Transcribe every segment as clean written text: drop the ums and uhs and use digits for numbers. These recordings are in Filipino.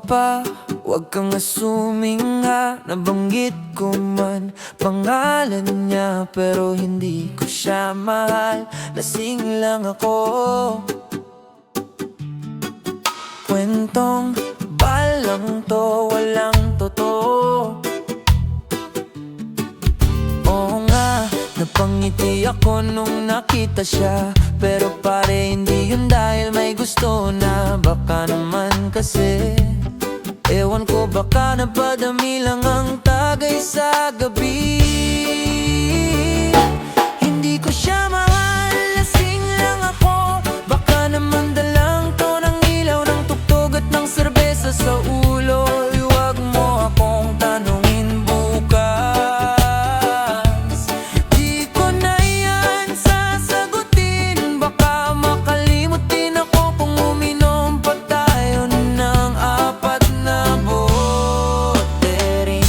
pa, huwag kang assuming nga. Nabanggit ko man pangalan niya, pero hindi ko siya mahal. Lasing lang ako. Kwentong balang to, walang totoo. Oo nga, napangiti ako nung nakita siya, pero pare hindi yun dahil may gusto na. Baka naman kasi, ewan ko, baka napadami lang ang tagay sa gabi. Hindi ko siya mahal, lasing lang ako. Baka naman dalang to ng ilaw, ng tugtog at ng serbesa sa ulo. Huwag mo akong tanungin bukas, di ko na yan sasagutin. Baka makalimot din ako kung uminom pa tayo ng 4 na bote rin.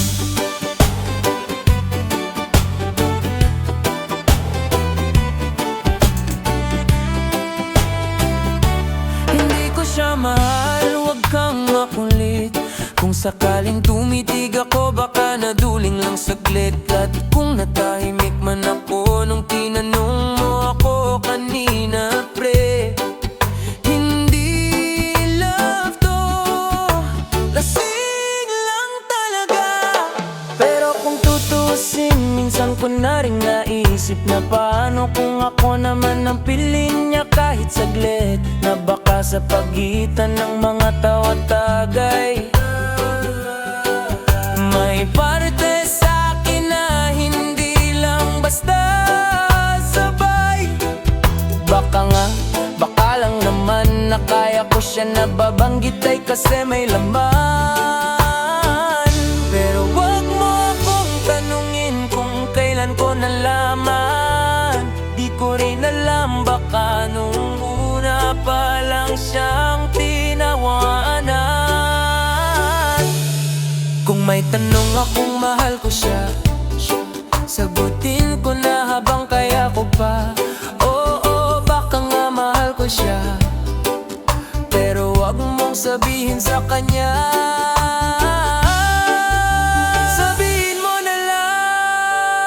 Hindi ko siya mahal, huwag kang makulit. Kung sakaling tumitig ako, baka naduling lang saglit. At kung natahimik man ako nung tinanong mo ako kanina, pre, hindi love to, lasing lang talaga. Pero kung tutusin, minsan ko na rin naisip na paano kung ako naman ang piling niya kahit saglit. Na baka sa pagitan ng mga tawa-tagay may parte sa akin na hindi lang basta sabay. Baka lang naman na kaya ko siya nababanggit ay kasi may laman. Pero wag mo akong tanungin kung kailan ko nalaman. Di ko rin alam, baka nung una pa lang siyang tinawanan. Kung may tanong akong mahal ko siya, sagutin ko na habang kaya ko pa. Oo, baka nga mahal ko siya, pero wag mong sabihin sa kanya. Sabihin mo na lang,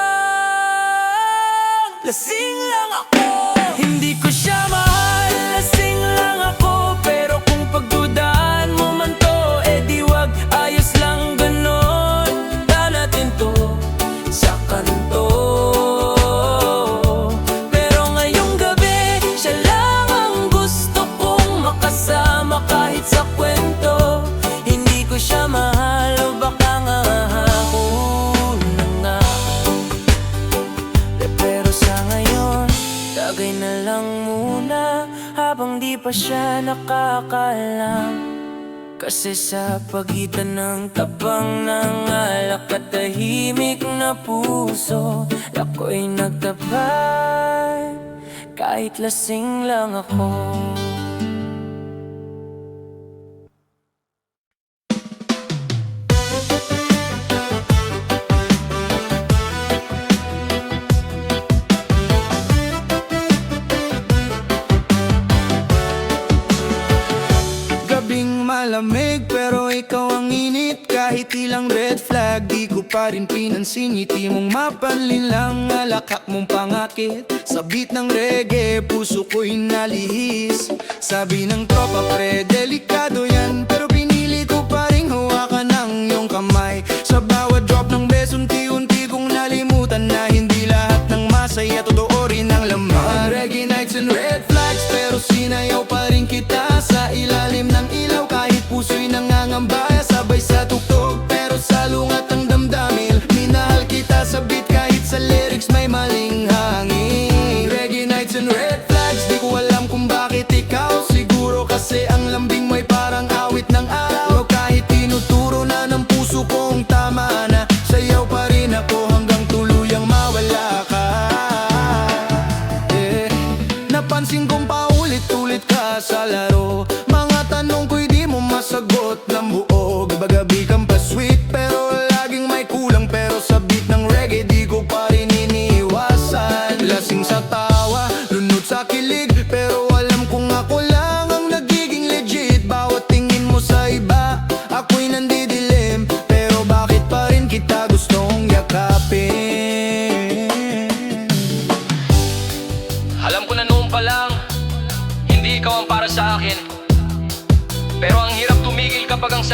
lasing lang ako. Hindi ko siya mahal, lasing lang ako. Pero kung pagdudaan mo man to, eh di wag, ayos lang ganon. Da natin to sa kanto. Pero ngayong gabi, siya lang ang gusto kong makasama kahit sa kwento. Hindi ko siya mahal, o baka nga ako na nga. Pero sa ngayon, tagay na lang muna habang di pa siya nakakaalam. Kasi sa pagitan ng tabang ng alak at tahimik na puso, ako'y nagtapat kahit lasing lang ako. Gabing malamig pero ikaw ang init. Kahit ilang red flag, di ko pa rin pinansin. Ngiti mong mapanlin lang, alakak mong pangakit. Sa beat ng reggae, puso ko'y nalihis. Sabi ng tropa, pre, delikado yan, pero pinili ko pa rin hawakan ng iyong kamay. Sa bawat drop ng bass, unti-unti kong nalimutan na hindi lahat ng masaya totoo rin ang laman. Reggae nights and red flags, pero sinayaw pa rin kita sa ilalim ng ilaw. Kahit puso'y nangangambaya, sabay sa tugtog, pero sa lungat ng damdamin. Minahal kita sa beat kahit sa lyrics may maling hangin. Reggae nights and red flags, di ko alam kung bakit ikaw. Siguro kasi ang lambing mo'y parang awit ng araw. Kahit tinuturo na ng puso kong tama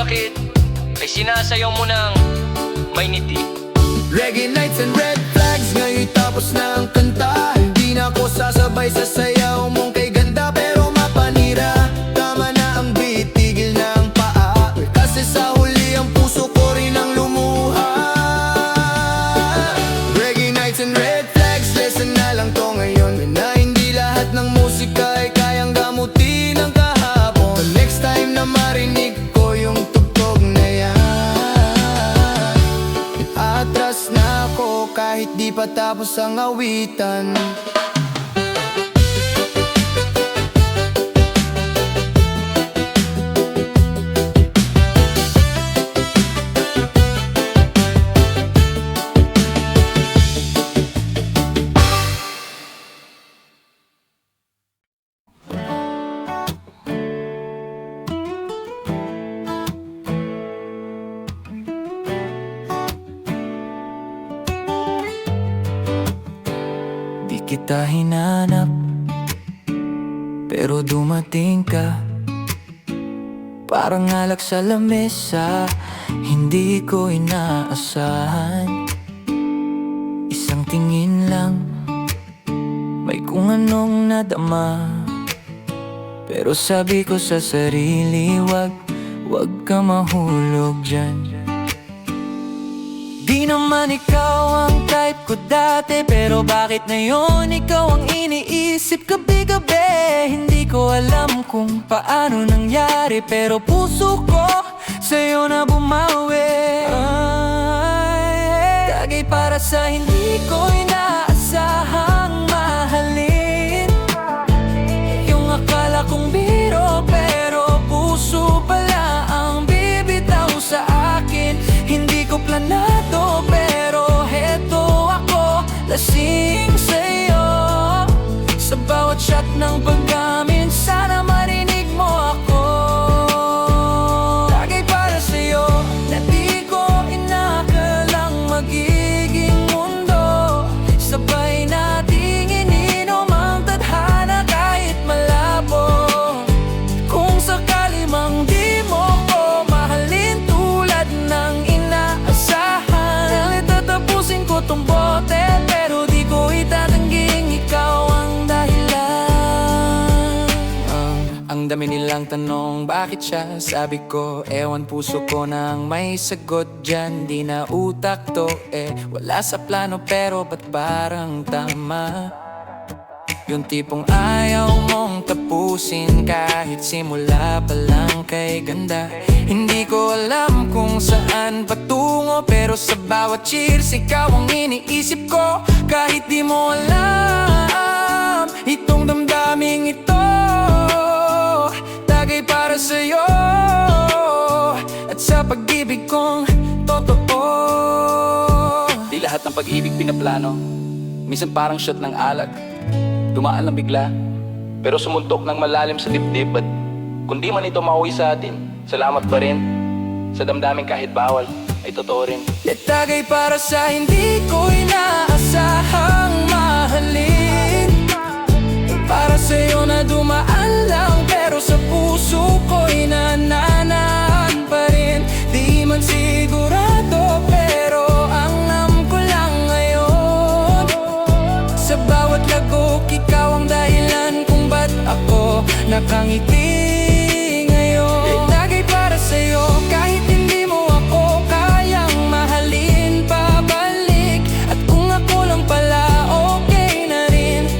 bakit ay sinasayaw mo ng may ngiti. Reggae nights and red flags, ngayon tapos na ang kanta. Hindi na ako sasabay sa sayaw mong kay ganda, pero mapanira. Tama na ang beat, tigil na ang paa, kasi sa huli ang puso ko rin ang lumuha. Reggae nights and red flags, lesson na lang to ngayon, na hindi lahat ng musika ay kayang gamutin ang kahapon. The next time na marinig ko yung tugtog na yan, atras na ako kahit di pa tapos ang awitan. Di kita hinanap, pero dumating ka. Parang alak sa lamesa, hindi ko inaasahan. Isang tingin lang, may kung anong nadama. Pero sabi ko sa sarili, wag ka mahulog dyan. Di naman ikaw ang type ko dati, pero bakit ngayon ikaw ang iniisip gabi-gabi? Hindi ko alam kung paano nangyari, pero puso ko sa'yo na bumawi. Tagay para sa hindi ko inaasahang mahalin. Yung akala kong biro, pero puso pala ang bibitaw sa akin. Hindi ko planado, pero heto ako, lasing sa'yo. Sa bawat shot ng paggamin, sana marinig mo ako. Tagay para sa'yo, na di ko inakalang magiging mundo. Sabay nating ininom ang tadhana kahit malabo. Kung sakali mang di mo ko mahalin tulad ng inaasahan, tatapusin ko tong bote, pero di ko itatangging ikaw ang dahilan. Ang dami nilang tanong bakit siya, sabi ko ewan, puso ko nang may sagot dyan. Di na utak to wala sa plano, pero ba't parang tama? Yung tipong ayaw mong tapusin kahit simula pa lang kay ganda. Hindi ko alam kung saan patungo, pero sa bawat cheers ikaw ang iniisip ko. Kahit di mo alam itong damdaming ito, tagay para sa'yo at sa pag-ibig kong totoo. Di lahat ng pag-ibig pinaplano, minsan parang shot ng alak, dumaan lang bigla, pero sumuntok ng malalim sa dibdib. At kung di man ito mauwi sa atin, salamat pa rin sa damdamin kahit bawal ay totoo rin. Tagay para sa hindi ko inaasahang mahalin. Para sa'yo na dumaan lang, pero sa puso ko'y nananahan pa rin. Di man sigurado, pero ang alam ko lang ngayon, sa bawat lagok ikaw ang dahilan kung ba't ako nakangiti ngayon. Tagay para sa'yo kahit hindi mo ako kayang mahalin pabalik. At kung ako lang pala okay na rin,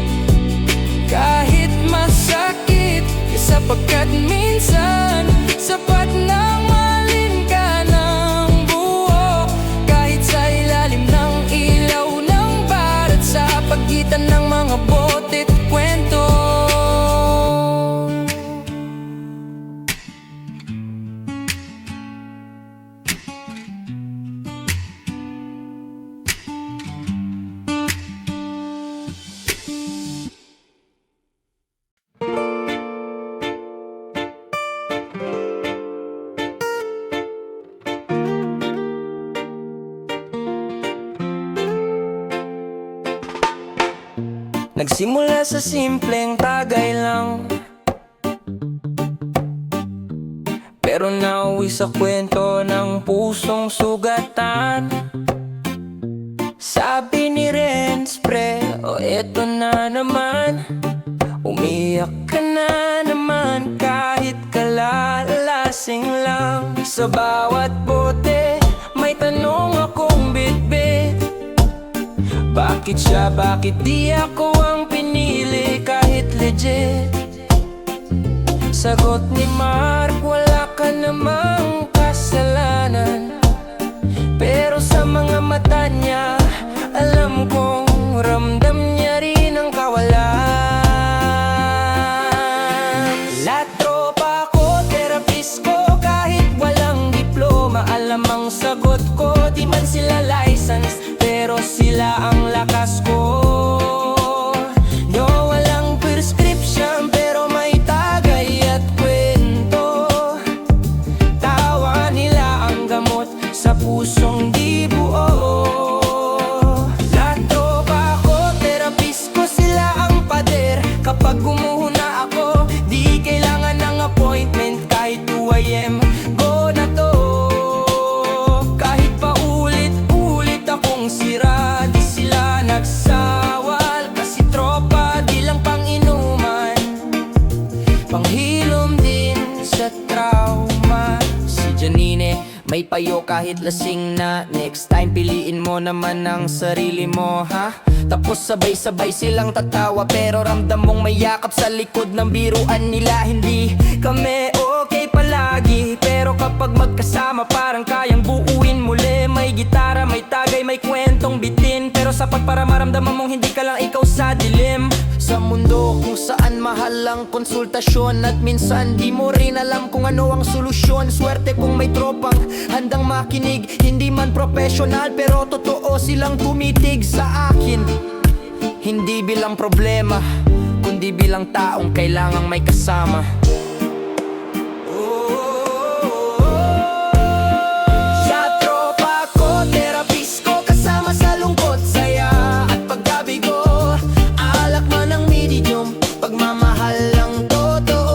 kahit masakit, sapagkat minsan sapat nang mahalin ka ng buo. Kahit sa ilalim ng ilaw ng barat, sa pagitan ng mga bote't kwento. Nagsimula sa simpleng tagay lang, pero nauwi sa kwento ng pusong sugatan. Sabi ni Renz, pre, o eto na naman, umiyak ka na naman kahit kalalasing lang. Sa bawat bote, may tanong akong bitbit. Bakit siya, bakit di ako ang pinili kahit legit? Sagot ni Mark, wala ka namang kasalanan. Pero sa mga mata niya, alam kong ramdam niya rin ang kawalan. La tropa ko, therapist ko, kahit walang diploma, alam ang sagot ko. Di man sila licensed, pero sila ang lakas ko. No, walang prescription, pero may tagay at kwento. Tawa nila ang gamot sa pusong di buo. La tropa ko, therapist ko, sila ang pader. Kapag gumuhuna ako, di kailangan ng appointment. Kahit 2 AM, go na to. Kahit pa ulit-ulit akong sira, di sila nagsawal. Kasi tropa, di lang pang-inuman, panghilom din sa trauma. Si Janine, may payo kahit lasing na. Next time piliin mo naman ang sarili mo, ha? Tapos sabay-sabay silang tatawa, pero ramdam mong may yakap sa likod ng biruan nila. Hindi kami okay palagi, pero kapag magkasama parang kayang buuin muli. May gitara, may tagay, may kwentong bitin, pero sapat para maramdaman mong hindi ka lang ikaw sa dilim. Sa mundo kung saan mahal ang konsultasyon, at minsan di mo rin alam kung ano ang solusyon. Swerte kung may tropang handang makinig, hindi man professional, pero totoo silang tumitig sa akin. Hindi bilang problema, kundi bilang taong kailangang may kasama. Sa tropa ko, therapist ko, kasama sa lungkot, saya at pagkabigo. Alak man ang medium, pagmamahal ang totoo.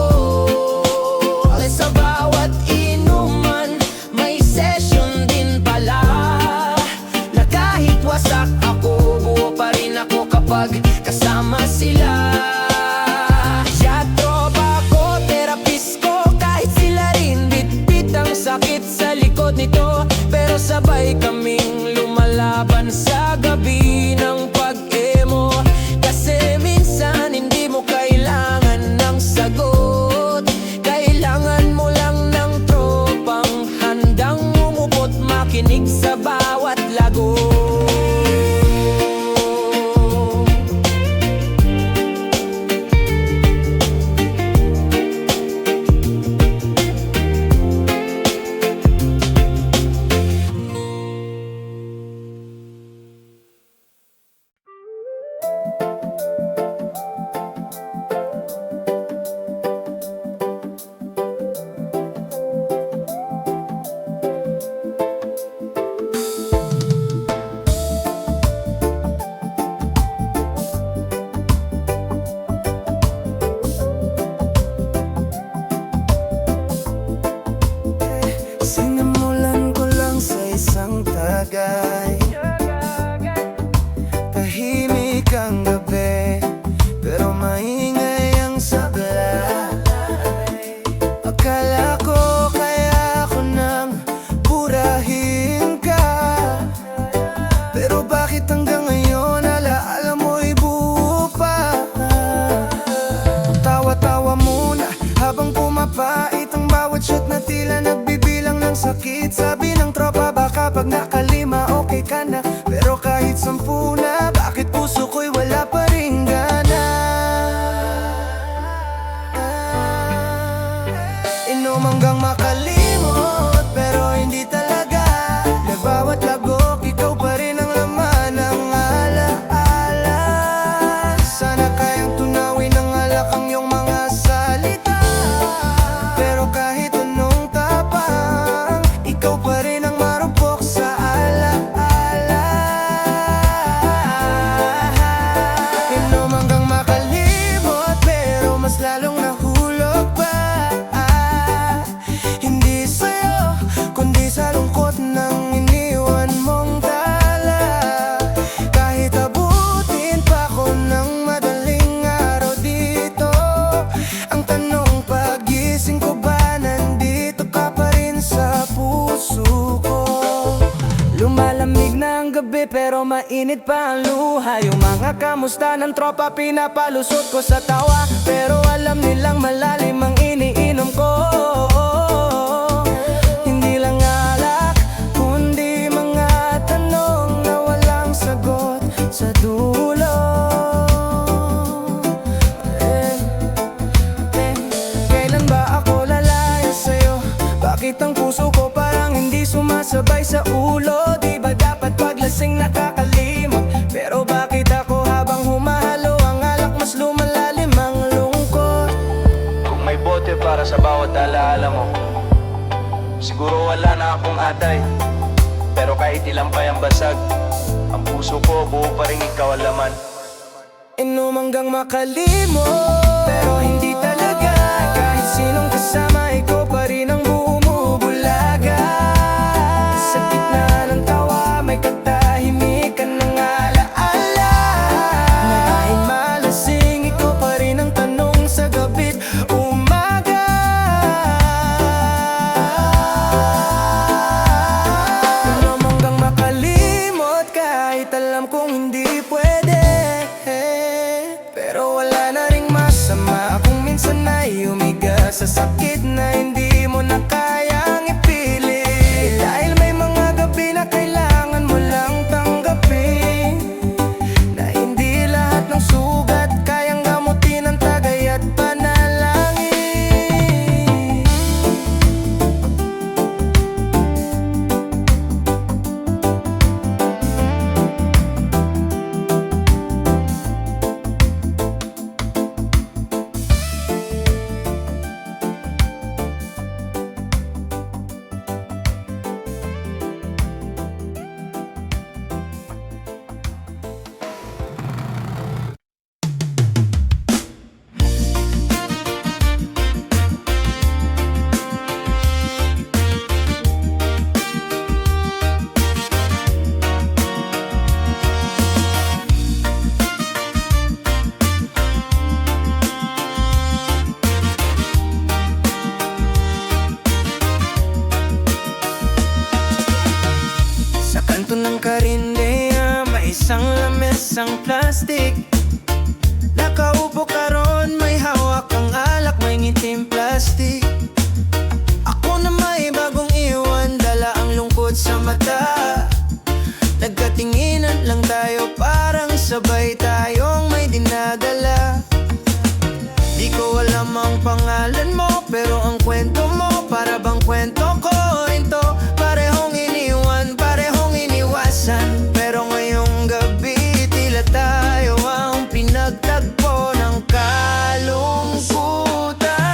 Sa bawat inuman, may session din pala. Na kahit wasak ako, buo pa rin ako kapag kasama sila. Sa tropa ko, therapist ko, kahit sila rin bit-bit ang sakit sa likod nito, pero sabay kaming lumalaban sa gabi ng pag-emo. Kasi minsan hindi mo kailangan ng sagot, kailangan mo lang ng tropang handang umubot, makinig sa bawat lago. Sinimulan ko lang sa isang tagay, tahimik ang gabi, pero maingay ang sablay. Akala ko kaya ako nang burahin ka, pero bakit hanggang ngayon alaala mo'y buo pa? Tawa-tawa muna habang pumapait ang bawat shot na tila nagbibilang ng sakit. Sabi ng tropa, baka pag nakalima okay ka na, pero kahit 10 na, bakit puso ko'y wala pa ring gana? Inom hanggang makalimot, pero hindi talaga. Nagbawat lagok, ikaw pa rin ang laman ng alaala. Sana kayang tunawin ng alak ang iyong mga salita, pero kahit anong tapang, ikaw pa rin ang marupok sa alaala. pero mainit pa ang luha. Yung mga kamusta ng tropa pinapalusot ko sa tawa, pero alam nilang malalim ang iniinom ko. Hindi lang alak, kundi mga tanong na walang sagot sa dulo. Kailan ba ako lalaya sa'yo? Bakit ang puso ko parang hindi sumasabay sa ulo? Di ba dapat paglasing nakakalimot? Pero bakit ako habang humahalo ang alak mas lumalalim ang lungkot? Kung may bote para sa bawat alaala mo, siguro wala na akong atay. Pero kahit ilang pa yung basag, ang puso ko buo pa rin ikaw ang laman. Inom hanggang makalimot, pero hindi talaga. Kahit sinong kasama, ikaw pa rin ang bumubulaga. Sa gitna ng tawa, may katahimikan ng alaala. Nakain malasing, ikaw pa rin ang tanong sa gabi't umaga. Inom hanggang makalimot, kahit alam kong hindi pwede. Pero wala na ring masama kung minsan ay umiga sa sakit na hindi mo na kayang ipilit. Dahil may mga gabi na kailangan mo lang tanggapin, na hindi lahat ng sugat kayang gamutin ng tagay at panalangin. Sa kanto ng karinderya, may isang lamesang plastic. Nakaupo ka ron, may hawak ang alak, may ngitim plastic. Ako na may bagong iwan, dala ang lungkot sa mata. Nagkatinginan lang tayo, parang sabay tayong may dinadala. Di ko alam ang pangalan mo, pero ang kwento mo para bang kwento ko rin to. Parehong iniwan, parehong iniwasan, pero ngayong gabi tila tayo ang pinagtagpo ng kalungkutan.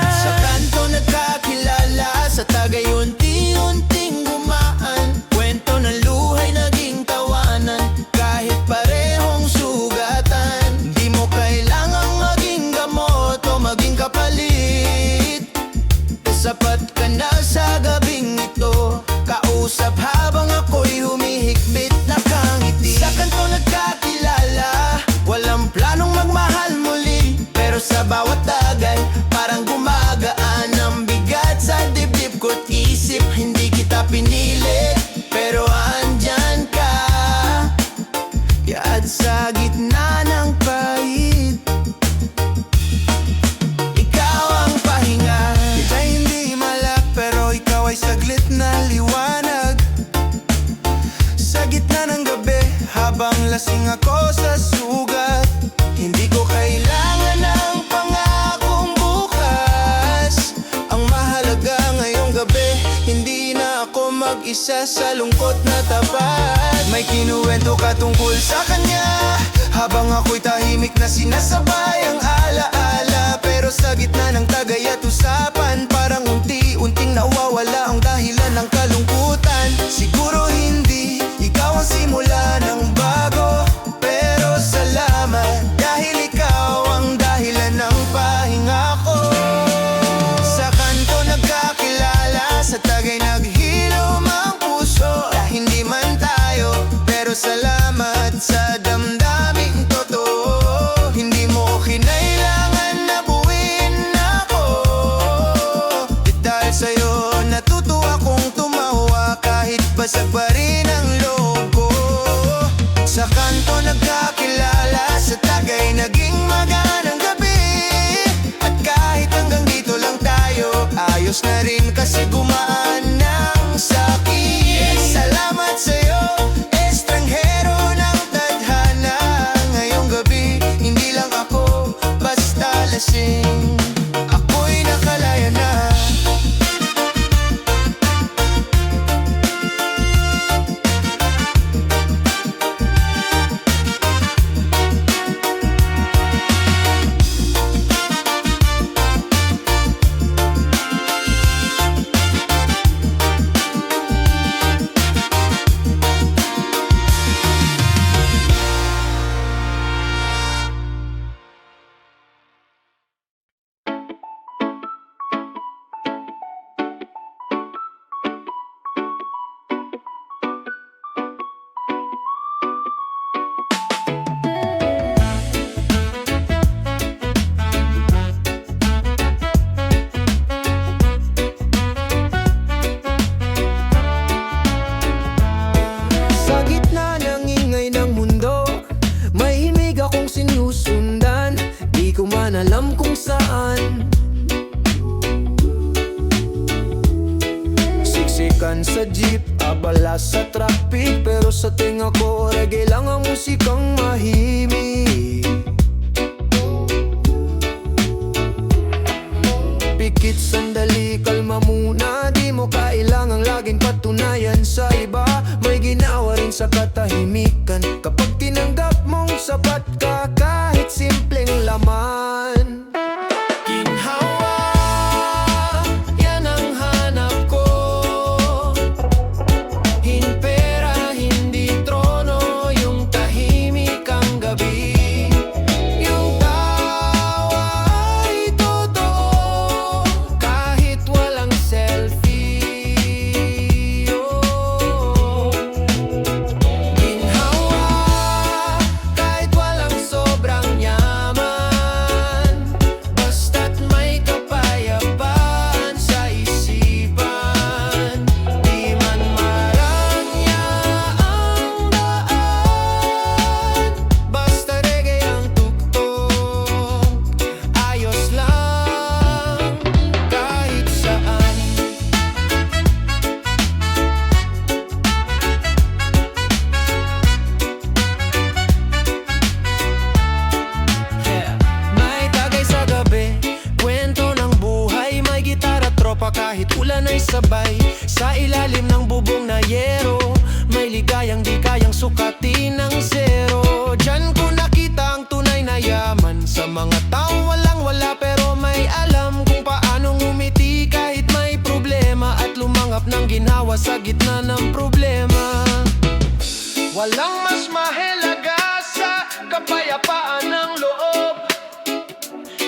Sa kanto nagkakilala, sa tagay unti-unting gumaan. Kwento ng luhay naging tawanan, kahit parehong sugatan. Di mo kailangang maging gamot o maging kapalit. Sapat ka na sa gabing ito, kausap habang ako'y humihikbit nakangiti. Sa kanto nagkakilala, walang planong magmahal muli, pero sa bawat tagay parang gumagaan ang bigat sa dibdib ko't isip. Hindi kita pinili, pero andyan ka, yaad sa gitna ng pahit. Ikaw ang pahinga, kita hindi malak, pero ikaw ay saglit na liwanag. Sa gitna ng gabi, habang lasing ako sa sugat, hindi ko kailangan ng pangakong bukas. Ang mahalaga ngayong gabi, hindi na ako mag-isa sa lungkot na tapat. May kinuwento ka tungkol sa kanya, habang ako'y tahimik na sinasabay ang alaala. Pero sa gitna ng tagay at usapan, parang unti-unting nawawala ang dahilan ng kalungkutan. Siguro hindi ikaw ang simula ng bago, pero salamat dahil ikaw ang dahilan ng pahinga ko. Sa kanto nagkakilala, sa tagay naghilom ang puso. Hindi man tayo, pero salamat sa damdaming totoo. Hindi mo kinailangan na buuin ako, dahil sa'yo natuto akong tumawa, kahit basag pa rin ang loob ko. Ayos na rin kasi gumaan ng sakit. Salamat sa'yo, estranghero ng tadhana. Ngayong gabi, hindi lang ako basta lasing, ako'y nakalaya na. Sa gitna ng ingay ng mundo, may himig akong sinusundan. Di ko man alam kung saan. Siksikan sa jeep, abala sa traffic, pero sa tinga ko, reggae lang ang musikang mahimik. Pikit sandali, kalma muna. Di mo kailangang laging patunayan sa iba. May ginawa rin sa katahimikan kapag tinanggap mong sapat ka kahit simpleng laman. Ginhawa, yan ang hanap ko. Hinpera, hindi trono, yung tahimik ang gabi. Yung tawa ay totoo, kahit walang selfie. Oh. Ginhawa, kahit walang sobrang yaman, basta't may kapayapaan sa isipan. Di man marangya ang daan, basta reggae ang tugtog, ayos lang kahit saan. May tagay sa gabi, kwento ng buhay. May gitara, tropa, kahit ulan ay sabay. Sa ilalim ng bubong na yero, may ligayang di kayang sukatin ng zero. Diyan ko nakita ang tunay na yaman. Sa mga taong walang wala pero may alam kung paano ngumiti kahit may problema, at lumanghap ng ginhawa sa gitna ng problema. Walang mas mahalaga sa kapayapaan ng loob,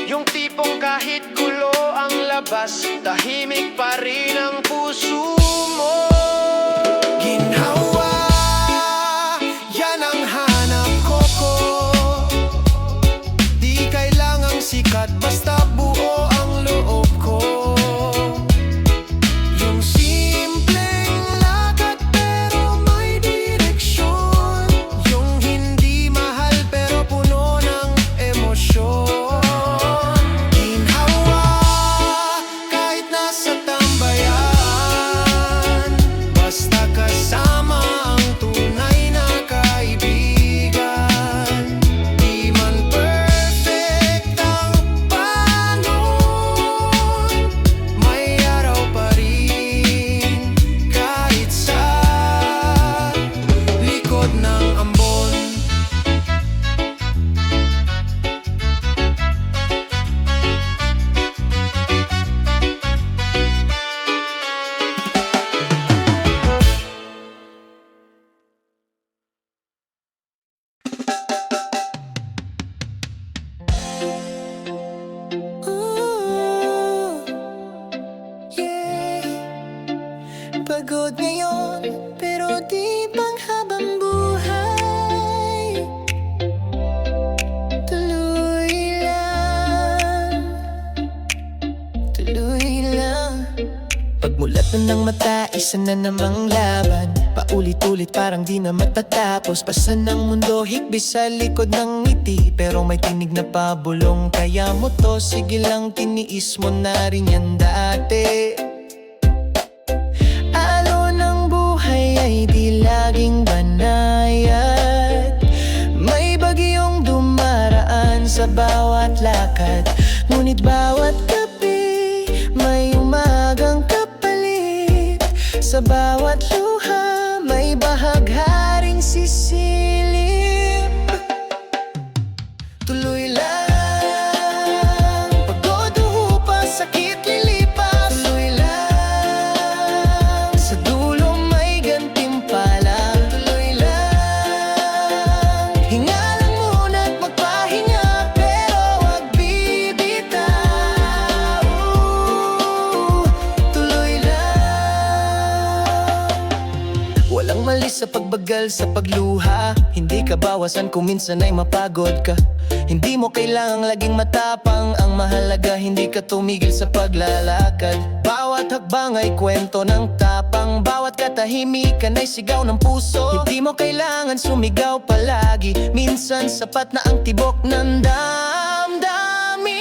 yung tipong kahit gulo ang labas, tahimik pa rin ang puso mo. Ginhawa, yan ang hanap ko. Di kailangang sikat, basta buo ang loob ko. Yung simpleng lakad pero may direksyon, yung hindi mahal pero puno ng emosyon. Ginhawa, kahit nasa tambayan, basta kasama ang tunay na kaibigan. Di man perfect ang panon, may araw pa rin kahit sa likod ng ambon. Ooh, yeah. Pagod ngayon, pero di panghabang buhay. Tuloy lang, tuloy lang. Pagmulat na ng mata, isa na namang laban. paulit-ulit parang di na matatapos. Pasan ng mundo, higpis sa likod ng ngiti, pero may tinig na pabulong. Kaya mo to, sige lang, tiniis mo na rin yan dati. Alon ng buhay ay di laging banayad. May bagyong dumaraan sa bawat lakad, ngunit bawat gabi may umagang kapalit. Sa bawat luha may bahagharing sisilip. Tuloy lang, pagod o hupa, sakit lilipas. Tuloy lang, sa dulo may gantimpala. Tuloy lang, hinga lang muna't magpahinga, pero wag bibitaw. Tuloy lang. Walang mali sa pagbagal sa pagluha, hindi ka bawasan kung minsan ay mapagod ka. Hindi mo kailangang laging matapang, ang mahalaga hindi ka tumigil sa paglalakad. Bawat hakbang ay kwento ng tapang, bawat katahimikan ay sigaw ng puso. Hindi mo kailangan sumigaw palagi, minsan sapat na ang tibok ng damdamin.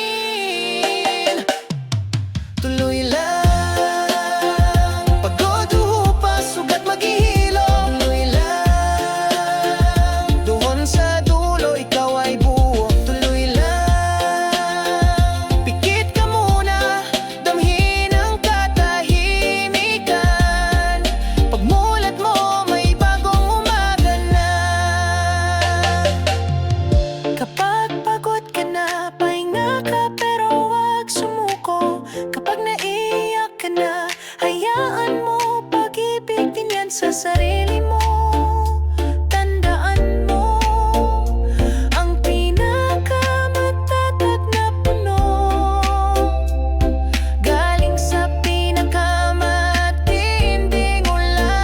Tuloy lang, pagod o hupa, sugat maghihilo. Tuloy lang, doon sa dulo ikaw ay buo. Tuloy lang, pikit ka muna, damhin ang katahimikan. Pagmulat mo may bagong umaga na. Kapag pagod ka na, pahinga ka pero wag sumuko. Kapag naiyak ka na, hayaan mo, pag-ibig din yan sa sarili mo. Tandaan mo, ang pinakamatatag na puno galing sa pinakamatinding ulan.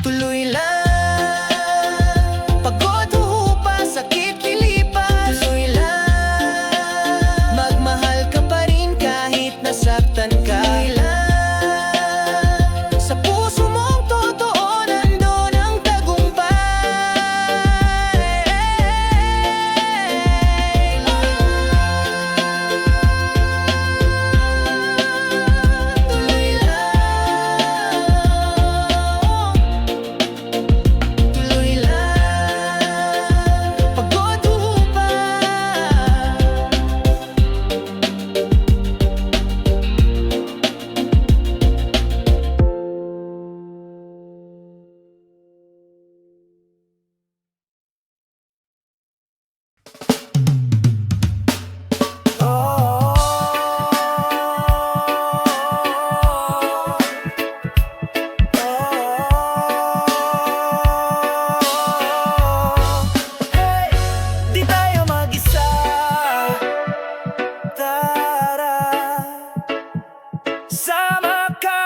Tuloy lang, pagod o hupa, sakit lilipas. Tuloy lang, magmahal ka pa rin kahit nasaktan ka. Tuloy lang, sa puso mong totoo nandun ang tagumpay. Tuloy lang, tuloy lang, pagod o hupa. Di tayo mag-isa, tara, sama ka.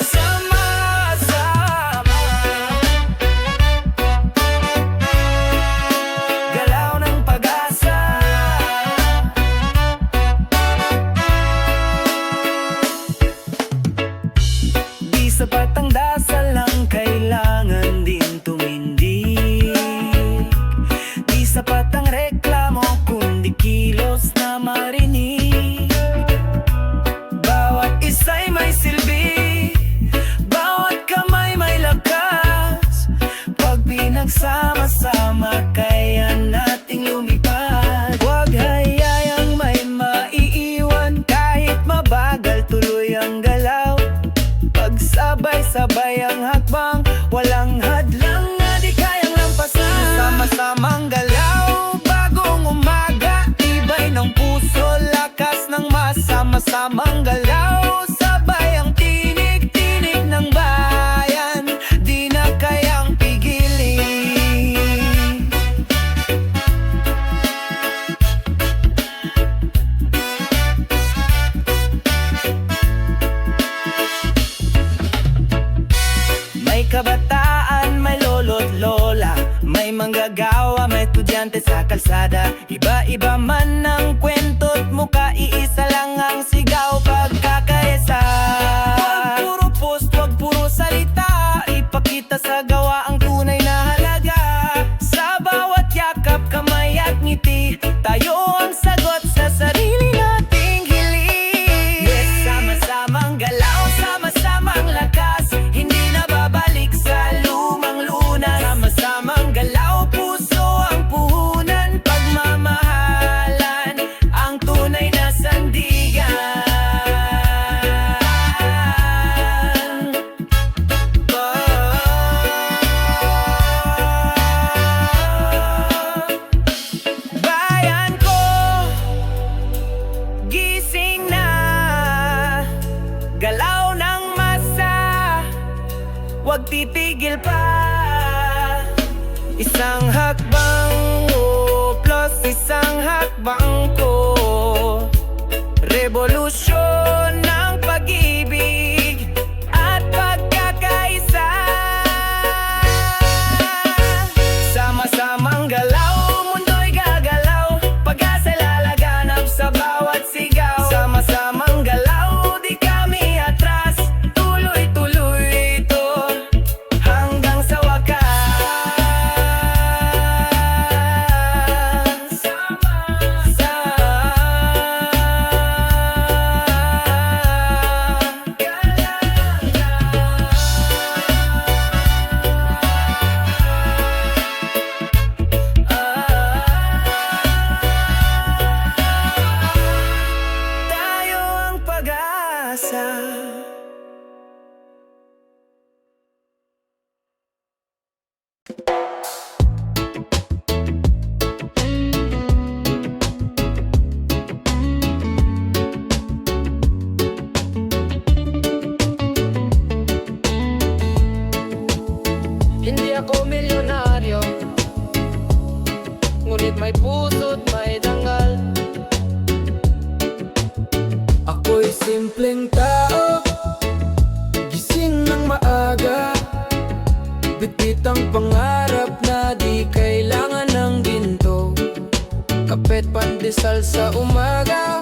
Sama-sama, galaw ng pag-asa. Di sapat ang dasal lang, kailangan din tumindig. Di sapat ang reklamo, kundi kilos na marinig. Bawat isa'y may silbi, bawat kamay may lakas. Pag pinagsama-sama, kaya nating lumipad. Huwag hayayang may maiiwan, kahit mabagal tuloy ang galaw. Pagsabay-sabay ang hakbang, walang hadlang na di kayang lampasan. Sama-samang galaw, bagong umaga, tibay ng puso, lakas ng masama-samang galaw. Sabay ang tinig-tinig ng bayan, di na kayang pigilin. May kabataan, may lolo't lola, may manggagawa, may estudyante sa kalsada. Iba-iba man ang kwento't mukha, iisa lang ang sigaw pa salita, ipakita sa gawa ang tunay na halaga. Sa bawat yakap, kamay at ngiti, tayo ang sagot sa sarili nating hiling. Yes, sama-samang galaw, sama-samang lakas, hindi na babalik sa lumang lunas. Sama-samang galaw, puso ang puhunan, pagmamahalan ang tunay na sandigan. Bayan ko, gising na, galaw ng masa, huwag titigil pa. Isang hakbang mo plus isang hakbang ko, revolusyon ng pag-ibig at pagkakaisa. Sama-samang galaw, mundo'y gagalaw, pag-asa lalaganap sa bawat sigaw. Sama-samang galaw, di kami atras, tuloy-tuloy ito hanggang sa wakas. Tayo ang pag-asa. Hindi ako milyonaryo, ngunit may puso't may dangal. Ako'y simpleng tao, gising ng maaga, bitbit ang pangarap na di kailangan ng ginto, kapet pandesal sa umaga,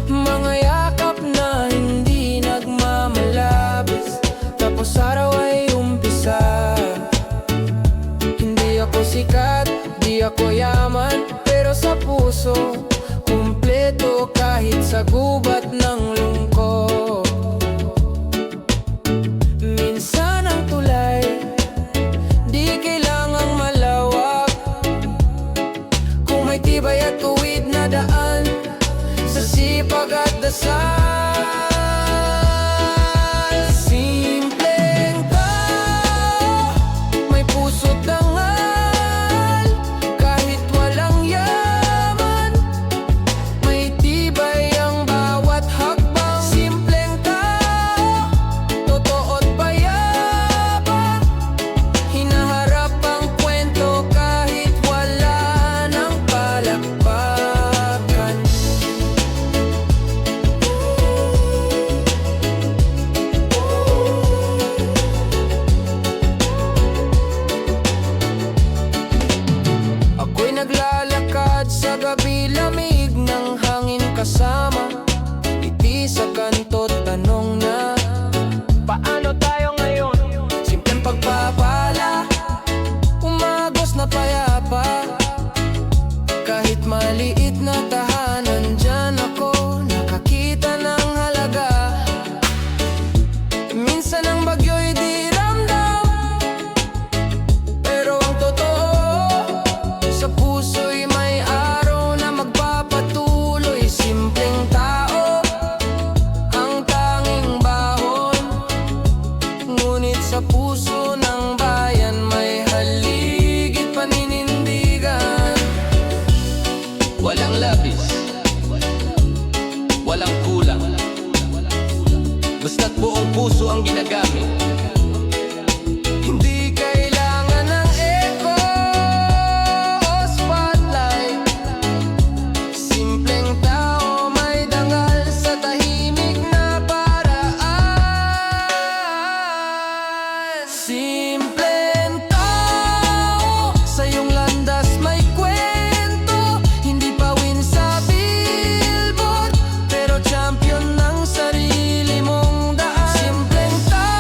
mga yakap na hindi nagmamalabis, tapos araw ay umpisa. Hindi ako sikat, di ako yaman, pero sa puso kumpleto kahit sa gubat ng lungkot. Minsan ang tulay, di kailangang malawak, kung may tibay at tuwid na daan, sa sipag at dasal. Simpleng tao, may puso't dangal, kahit walang yaman, may tibay ang bawat hakbang. Simpleng tao, totoo't payapa, hinaharap ang kwento kahit wala ng palakpakan. Ako'y naglalakad sa gabi, lamig ng hangin kasama, ngiti sa kanto't tanong na, paano tayo ngayon? Simpleng pagpapala, umagos na payapa, kahit maliit na tahanan, dyan ako nakakita ng halaga. Minsan ang bagyo'y di ramdam, pero ang totoo, sa puso'y may araw na magpapatuloy. Simpleng tao, ang tanging bahon, ngunit sa puso ng bayan may haligid paninindigan. Walang labis, walang kulang, basta't buong puso ang ginagamit. Hindi kailangan ng echo o spotlight. Simpleng tao, may dangal sa tahimik na paraan. Simpleng tao, sa iyong landas may kwento, hindi pawin sa billboard, pero champion ng sarili mong daan. Simpleng tao,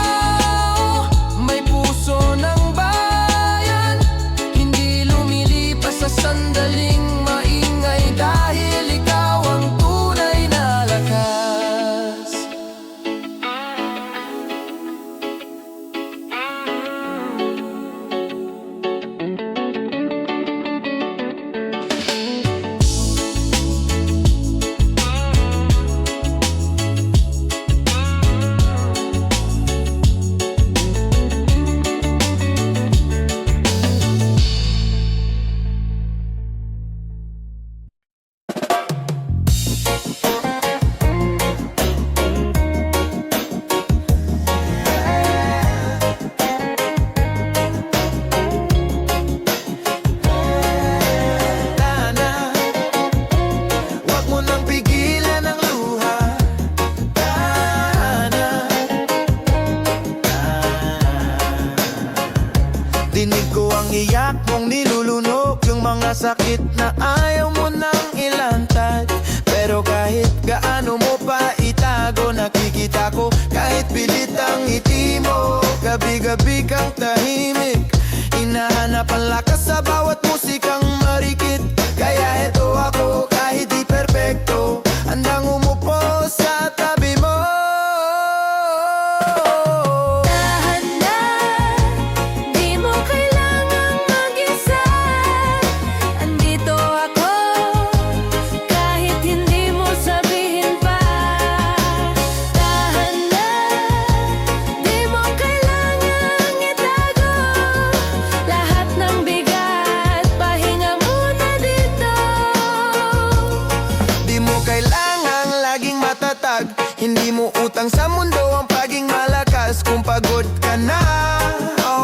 mga sakit na ayaw mo nang ilantad. Pero kahit gaano mo pa itago, nakikita ko kahit pilit ang ngiti mo. Gabi-gabi kang tahimik, hinahanap ang lakas sa bawat musikang marikit. Kaya eto ako kahit di perpekto, handang umupo sa tabi mo. Tahan na, di mo kailangang mag-isa. Andito ako, kahit hindi mo sabihin pa. Tahan na, di mo kailangang itago. Lahat ng bigat, pahinga muna dito. Di mo kailangang laging matatag, hindi mo utang sa mundo ang paging malakas. Kung pagod ka na,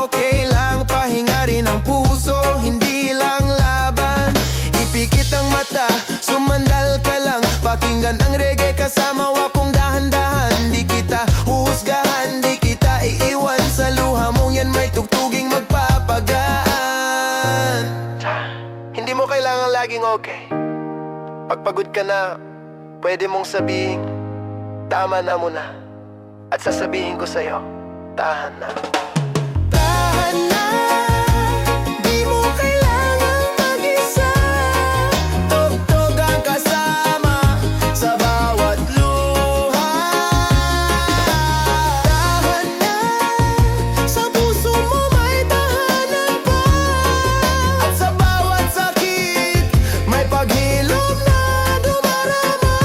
okay lang, pahinga rin ang puso, hindi lang laban. Ipikit ang mata, sumandal ka lang, pakinggan ang reggae kasama wakong dahan-dahan. Di kita huhusgahan, di kita iiwan, sa luha mong yan may tugtuging magpapagaan. Hindi mo kailangan laging okay. Pagpagod ka na, pwede mong sabihin, tama na muna. At sasabihin ko sa'yo, tahan na. Tahan na, di mo kailangan mag-isa. Tugtog ang kasama sa bawat luha. Tahan na, sa puso mo may tahanan pa. At sa bawat sakit, may paghilom na dumarama.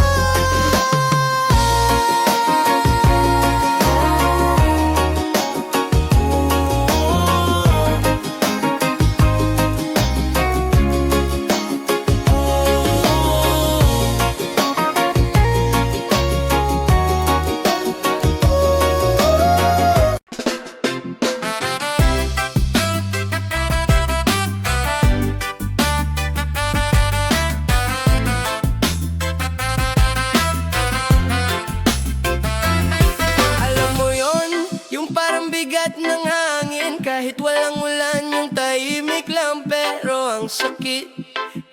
Alam mo yon, yung parang bigat ng hangin, kahit walang ulan, yung tahimik lang pero ang sakit.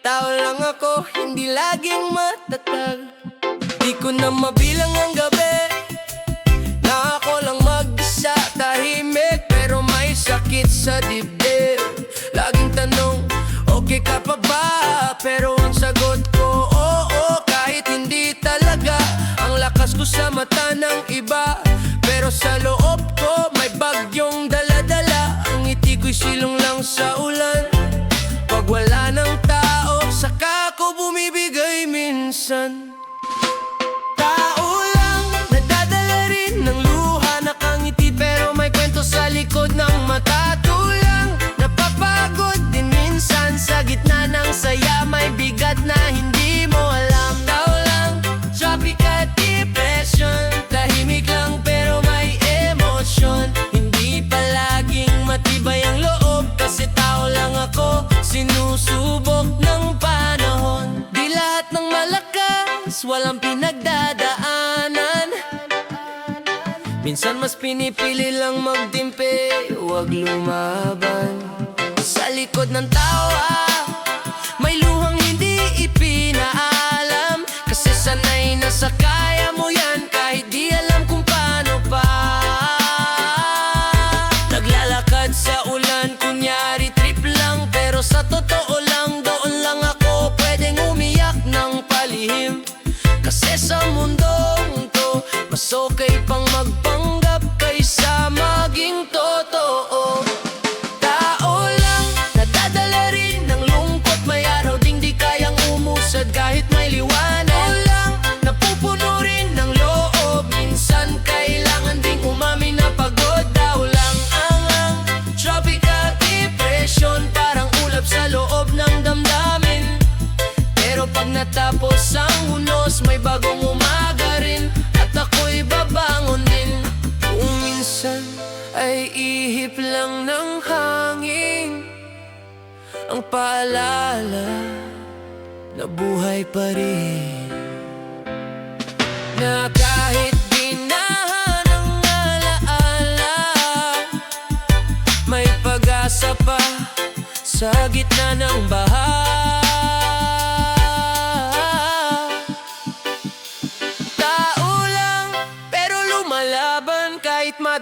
Tao lang ako, hindi laging matatag. Di ko na mabilang ang gabi na ako lang mag-isa, tahimik pero may sakit sa dibdib. Laging tanong, okay ka pa ba? Pero ang sagot ko, oo, kahit hindi talaga. Ang lakas ko sa mata ng iba, pero sa loob ko may bagyong dala-dala. Ang ngiti ko'y silong lang sa ulan. Pag wala ng tao, saka ko bumibigay minsan. Tao lang, nadadala rin ng luha, nakangiti pero may kwento sa likod ng mata. Tulang, napapagod din minsan, sa gitna ng saya may bigat na hindi mo alam. Tao lang, tropical depression, tahimik lang pero may emosyon. Hindi palaging matibay ang loob, kasi tao lang ako, sinusubok ng panahon. Di lahat ng malakas, walang pinagdadaanan. Minsan mas pinipili lang magtimpi, huwag lumaban. Sa likod ng tawa, may luhang hindi ipinaalam. Kasi sanay na sa kaya mo yan, kahit di alam kung paano pa. Naglalakad sa ulan, kunyari trip lang, pero sa totoo lang, doon lang ako pwedeng umiyak ng palihim. Kasi sa mundong to, mas okay pang magpanggap kaysa maging totoo. Tao lang, nadadala rin ng lungkot, may araw ding di kayang umusad kahit may liwanag. Tao lang, napupuno rin ng loob, minsan kailangan ding umamin na pagod. Tao lang ang tropical depression, parang ulap sa loob ng damdamin. Pero pag natapos ang hunos, may bagong umaga rin, at ako'y babangon din. Kung minsan ay ihip lang ng hangin, ang paalala na buhay pa rin, na kahit binahan ang alaala, may pag-asa pa sa gitna ng baha.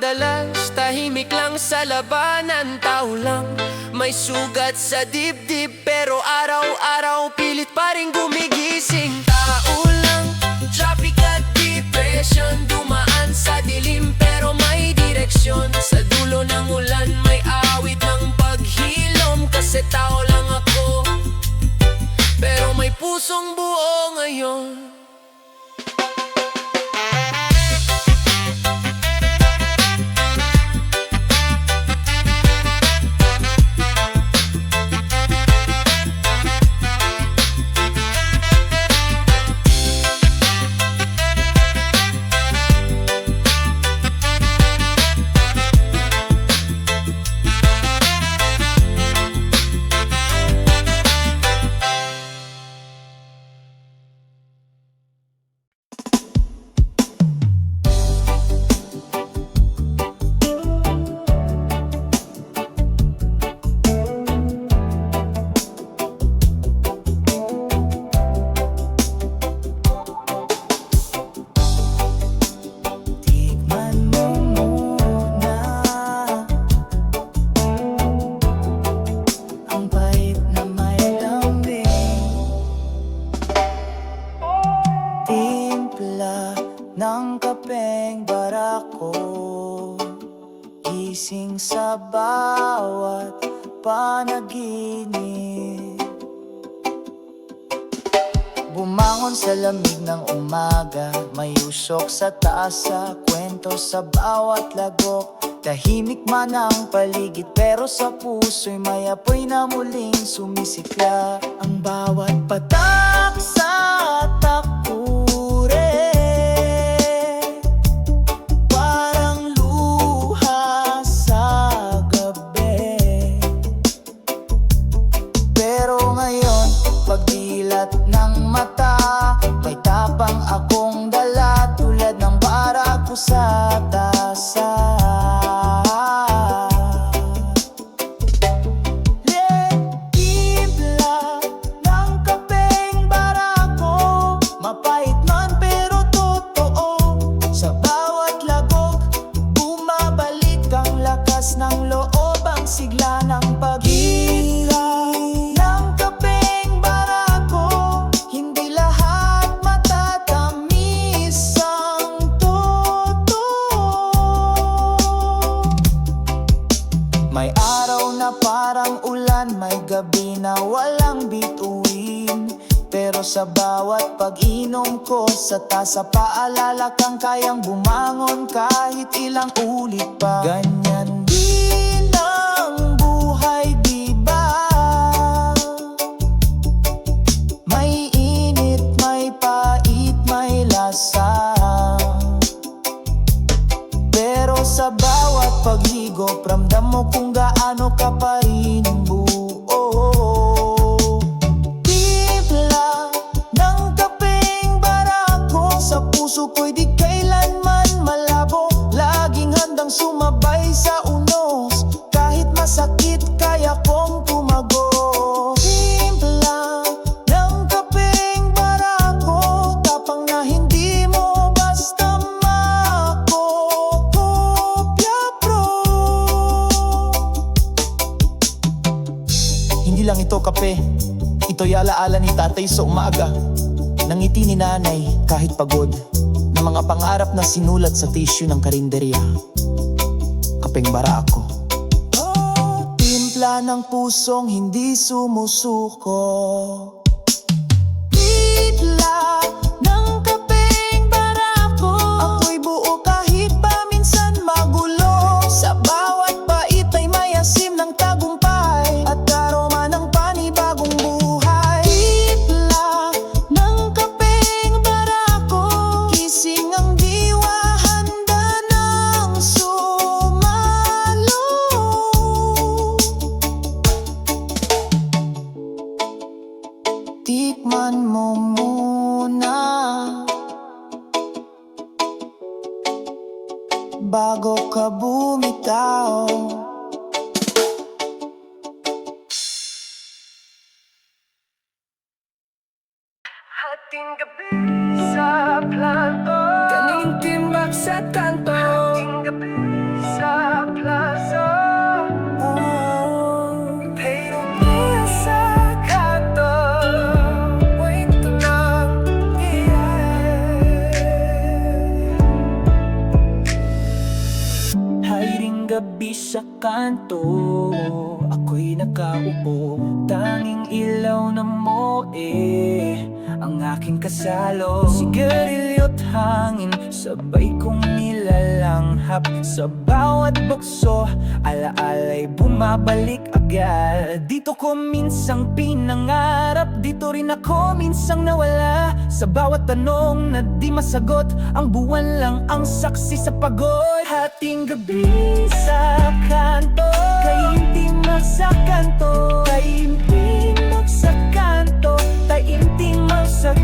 madalas tahimik lang sa labanan. Tao lang may sugat sa dibdib, pero araw-araw pilit pa rin gumigising. Tao lang, traffic at depression, dumaan sa dilim pero may direksyon. Sa dulo ng ulan may awit ng paghilom, kasi tao lang ako, pero may pusong buo ngayon. Tikman mo muna ang pait na may lambing. Timpla ng kapeng barako, gising sa bawat panaginip. Bumangon sa lamig ng umaga, may usok sa taas, sa kwento sa bawat lagok. Tahimik man ang paligid, pero sa puso'y may apoy na muling sumisikla. Ang bawat patak sa takure, parang luha sa gabi. Pero ngayon, pagdilat ng mata, may tapang akong dala, tulad ng barako sa tasa. Timpla ng kapeng barako, mapait man pero totoo. Sa bawat lagok, bumabalik ang lakas ng loob, ang sigla ng pag-iray ng kapeng barako. Hindi lahat matatamis ang totoo. May araw na parang ulan, may gabi na walang bituin. Pero sa bawat pag-inom ko sa tasa, paalala kang kayang bumangon kahit ilang ulit pa. Ganyan din ang buhay, di ba? May init, may pait, may lasa. Pero sa bawat paghigop, ramdam mo kung gaano ka pa rin buo. Timpla ng kapeng barako, sa puso ko'y di kailanman malabo. Laging handang sumabay sa unos, kahit masakit kaya kong tumago. Timpla ng kapeng barako, tapang na hindi mo basta makokopya, bro. Hindi lang ito kape, ito'y alaala ni tatay sa umaga, nangiti ni nanay kahit pagod, ng mga pangarap na sinulat sa tissue ng karinderya. Kapeng barako, timpla ng pusong hindi sumusuko. Timpla ng kapeng barako, ako'y buo kahit paminsan magulo. Sa bawat pait ay may asim ng tagumpay, at aroma ng panibagong buhay. Timpla ng kapeng barako, gising ang diwa, handa ng sumalo. Tikman mo muna bago ka bumitaw. Hating gabi sa plato, kaning timbak sa kanto. Hating gabi gabi sa kanto, ako'y nakaupo. Tanging ilaw na moe ang aking kasalo. Sigarilyo't hangin, sabay kong nilalanghap. Sa bawat bukso, alaala'y bumabalik agad. Dito ko minsang pinangarap, dito rin ako minsang nawala. Sa bawat tanong na di masagot, ang buwan lang ang saksi sa pagod. Hating gabi sa kanto, kaimtimag sa kanto, kaimtimag sa kanto, taimtimag sa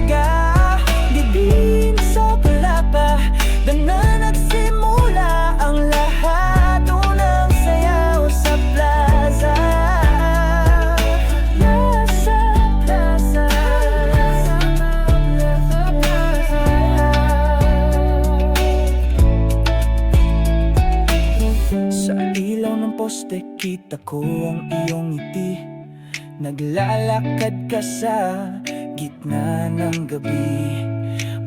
dilim sa palapa. Doon na nagsimula ang lahat, unang sayaw sa plaza. Plaza, plaza, plaza. Sa ilaw ng poste, kita ko ang iyong ngiti. Naglalakad ka sa gitna ng gabi.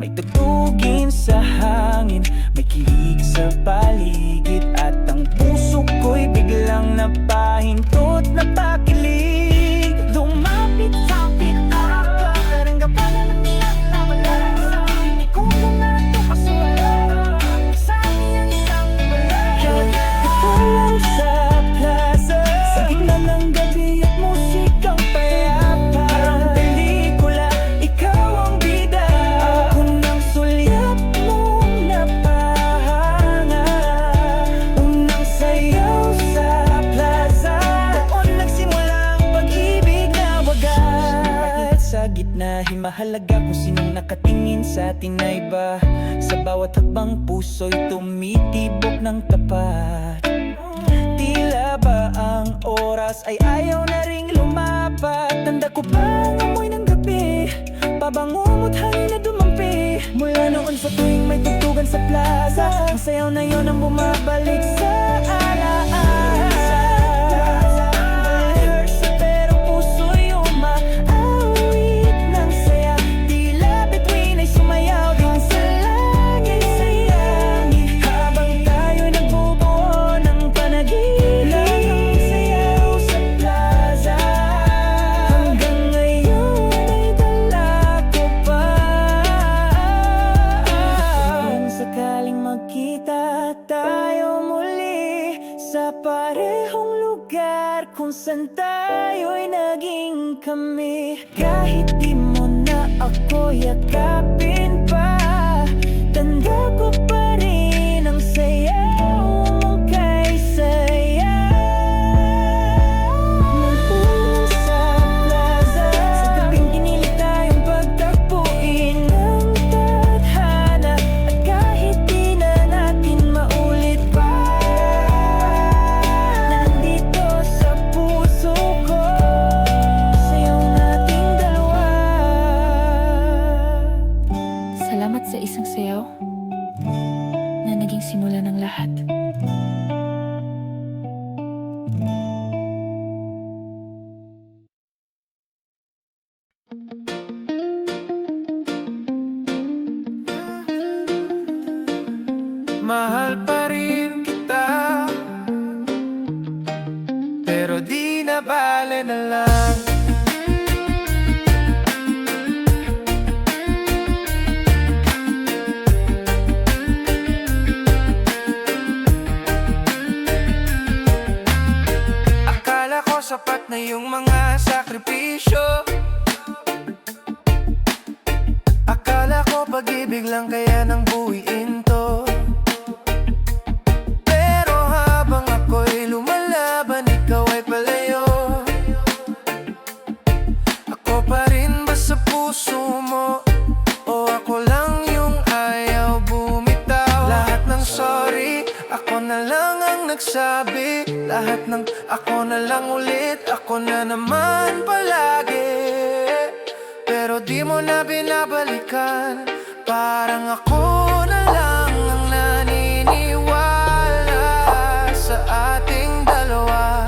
May tugtugin sa hangin, may kilig sa paligid, at ang puso ko'y biglang napahintot, napakilig. Lumapit sa kita, parang gapanan ng nilalawala. Hindi ko pumato kasi wala sa akin ang isang wala. Ito lang sa plaza, sa gitna ng gabi at musikang payapa. Parang pelikula, ikaw ang bida. Ako nang sulyap mong napahanga. Unang sayaw sa plaza, doon nagsimula ang pag-ibig na wagas. Sa gitna, himahalaga kung sinong nakatingin sa atin na iba. Sa bawat hakbang puso'y tumitibok ng tapat. Tila ba ang oras ay ayaw na ring lumapat? Tanda ko ba ang amoy ng gabi, pabango mo't hangin na dumampi. Mula noon sa tuwing may tugtugan sa plaza, ang sayaw na yon ang bumabalik sa alaala. Pero puso'y umaawit ng saya, tila bituin ay sumayaw din sa langit, sayangin. Habang tayo'y nagbubuo ng panaginip, ang sayaw sa plaza. Hanggang ngayon ay dala ko pa. Kung sakaling magkita tayo muli sa parehong lugar kung saan tayo'y naging kami, kahit di mo na ako yakapin pa, tanda ko pa rin ang sayaw mong kay saya. Nandun sa plaza, sa gabing inilit tayong pagtagpuin ng tadhana, at kahit di na natin maulit pa, nandito sa puso ko, sayaw nating dalawa. Salamat sa isang sayaw na naging simula ng lahat. Mahal pa rin kita, pero di na bale na lang. Akala ko sapat na yung mga sakripisyo. Akala ko pag-ibig lang kaya nang buuin to. Pero habang ako'y lumalaban, ikaw ay palayo. Ako pa rin ba sa puso mo, o ako lang yung ayaw bumitaw? Lahat ng sorry, ako na lang ang nagsabi. Lahat ng ako na lang ulit, ako na naman palagi. Pero di mo na binabalikan, parang ako na lang ang naniniwala sa ating dalawa.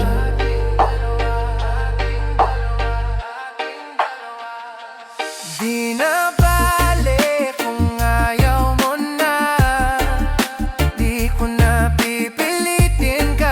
Di na bale kung ayaw mo na, di ko na pipilitin ka.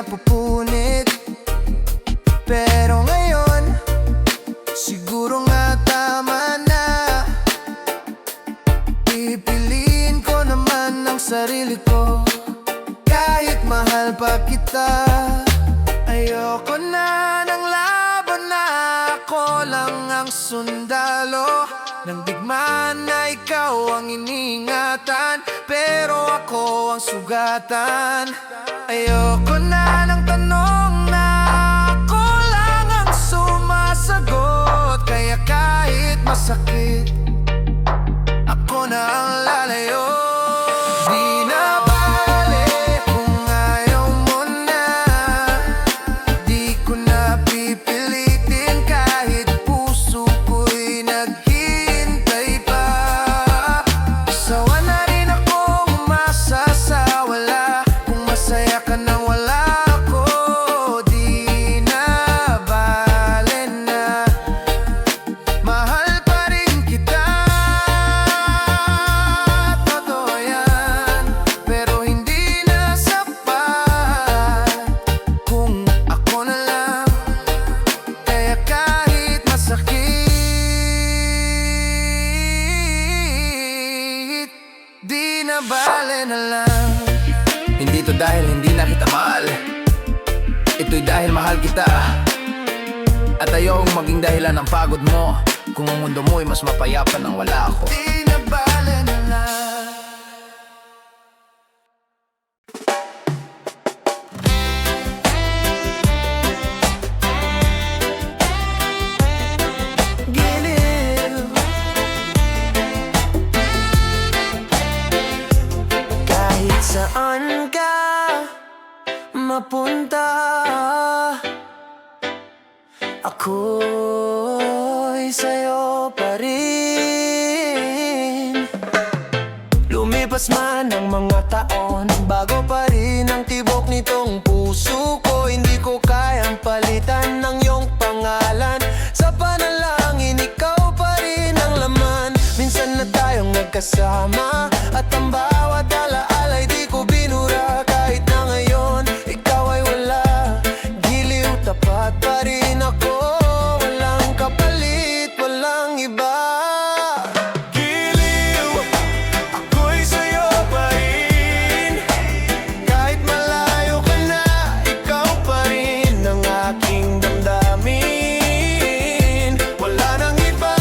napupunit. Pero ngayon, siguro nga tama na. Pipiliin ko naman ang sarili ko, kahit mahal pa kita. Ayoko na ng laban na ako lang ang sundalo ng digmaan na ikaw ang iniingatan, pero ako ang sugatan. Ayoko na ng tanong na ako lang ang sumasagot, kaya kahit masakit, ako na ang lalayo. Di na bale kung ayaw mo na, di ko na pipilitin kahit puso ko'y naghihintay pa. Sawa na rin ako umasa sa wala, kung masaya ka nang wala ako. Di na bale na, mahal pa rin kita. Totoo yan, pero hindi na sapat kung ako na lang. Kaya kahit masakit, di na bale na lang. Hindi to dahil hindi na kita mahal, ito'y dahil mahal kita. At ayokong maging dahilan ng pagod mo, kung ang mundo mo'y mas mapayapa nang wala ako. Di na bale na lang. Giliw, kahit saan ka mapunta, ako'y sa'yo pa rin. Lumipas man ang mga taon, bago pa rin ang tibok nitong puso ko. Hindi ko kayang palitan ng iyong pangalan. Sa panalangin, ikaw pa rin ang laman. Minsan na tayong nagkasama, at ang bawat alaala'y di ko binura. Kahit na ngayon, ikaw ay wala. Giliw, tapat pa rin ako, walang kapalit, walang iba. Giliw, ako'y sa'yo pa rin. Kahit malayo ka na, ikaw pa rin ang aking damdamin. Wala nang iba,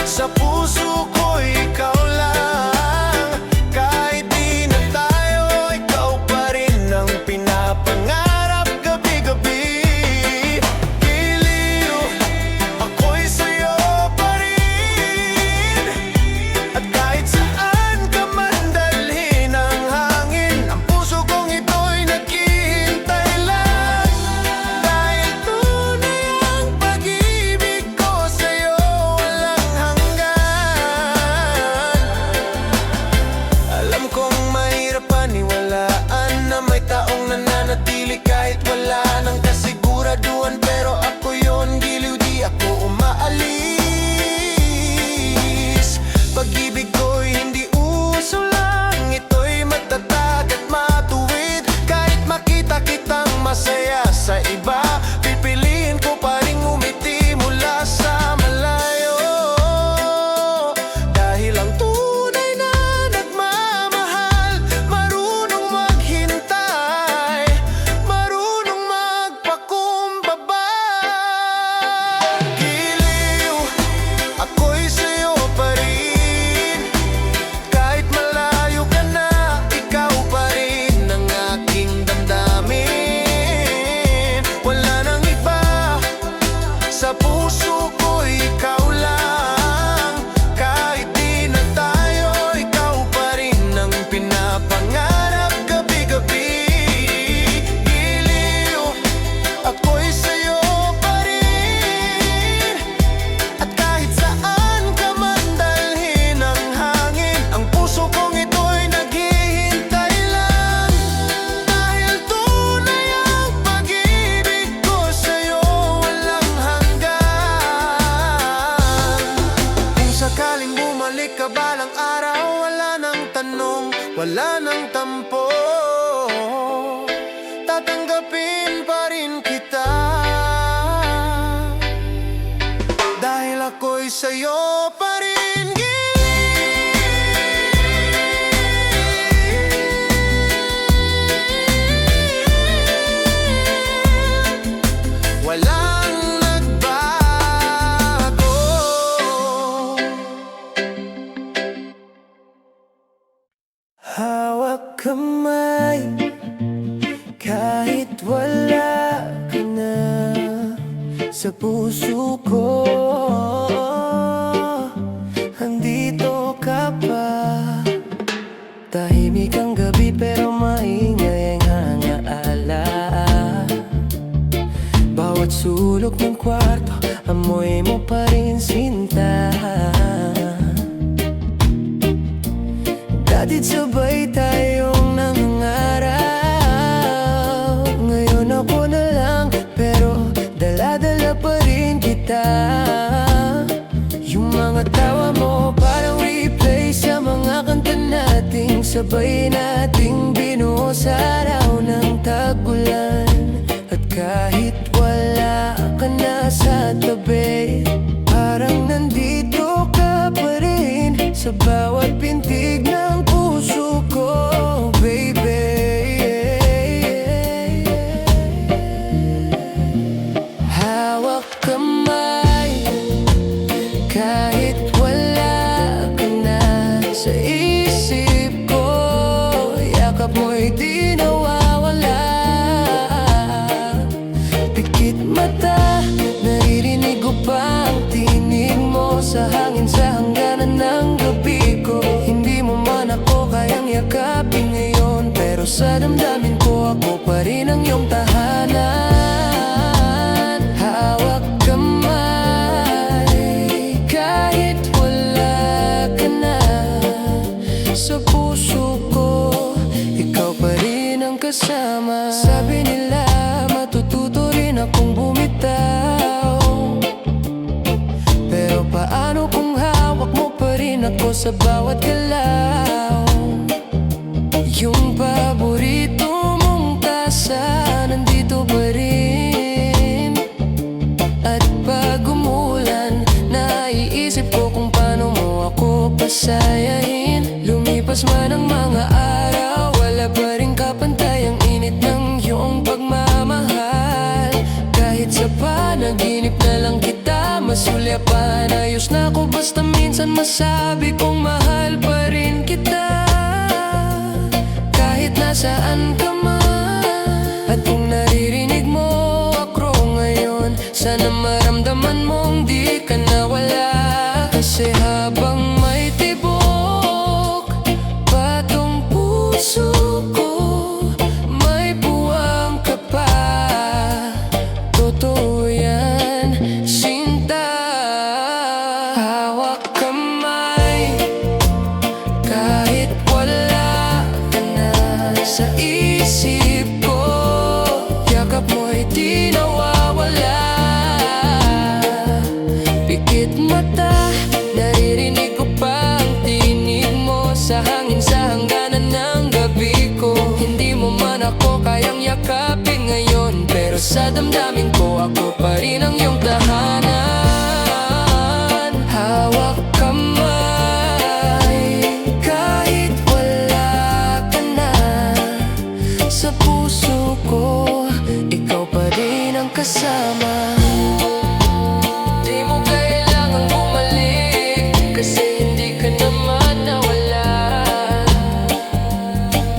sa puso ko ikaw lang. Kahit di na tayo, ikaw pa rin ang pinapangarap gabi-gabi. Giliw, ako'y sa'yo pa rin. At kahit saan ka man dalhin ang hangin, ang puso kong ito'y naghihintay lang. Dahil tunay ang pag-ibig ko sa'yo, walang hanggan. Alam kong mahirap paniwalaan na may taong nananatili kahit wala nang kasiguraduhan, pero ako yon, giliw, di ako umaalis. Pag-ibig ko'y hindi uso lang, ito'y matatag at matuwid. Kahit makita kitang masaya sa iba, pipiliin ko pa rin umiti mula sa malayo. Dahil ang tunay na nagmamahal, marunong maghintay, marunong magpakumbaba. Giliw, ako'y sa'yo pa rin. Kahit malayo ka na, ikaw pa rin ang aking damdamin. Wala sa'yo pa rin. Walang nagbago. Hawak kamay kahit wala ka na sa puso ko. Andito ka pa. Tahimik ang gabi pero maingay ang hangaala. Bawat sulok ng kwarto, amoy mo pa rin sinta. Dati sabay tayong nangangarap. Ngayon ako na lang, pero dala-dala pa rin kita. Yung mga tawa mo parang replay sa mga kanta nating sabay nating binuo sa araw ng tag-ulan. At kahit wala ka na sa tabi, parang nandito ka pa rin sa bawat pintig ng puso ko, baby. Hawak kamay kahit wala ka na sa isip ko. Yakap mo'y di nawawala. Pikit mata, naririnig ko pa ang tinig mo sa hangin sa hangganan ng gabi ko. Hindi mo man ako kayang yakapin ngayon, pero sa damdamin ko ako pa rin ang iyong tahanan. Hawak kamay kahit wala ka na sa puso ko. Ikaw pa rin ang kasama. Sabi nila matututo rin akong bumitaw, pero paano kung hawak mo pa rin ako sa bawat galaw? Yung paborito mong tasa nandito pa rin. At pag umulan, naiisip ko kung paano mo ako pasayahin. Lumipas man ang mga araw, wala pa rin kapantay ang init ng iyong pagmamahal. Kahit sa panaginip na lang kita masulyapan, ayos na ako basta minsan masabi kong mahal pa rin kita. Kahit nasaan ka man, at kung naririnig mo ako ngayon, sana maramdaman mong di ka nawala. Kasi habang may tibok patong puso ko, may buwang ka pa. Totoo yan, sinta. Hawak kamay kahit wala ka na sa isip ko. Yakap mo'y di nawawala. Pikit mata, naririnig ko pa ang tinig mo sa hangin sa hangganan ng gabi ko. Hindi mo man ako kayang yakapin ngayon, pero sa damdamin ko ako pa rin ang iyong tahanan. Hawak kamay kahit wala ka na sa puso ko. Ikaw pa rin ang kasama. Di mo kailangang bumalik, kasi hindi ka naman nawala.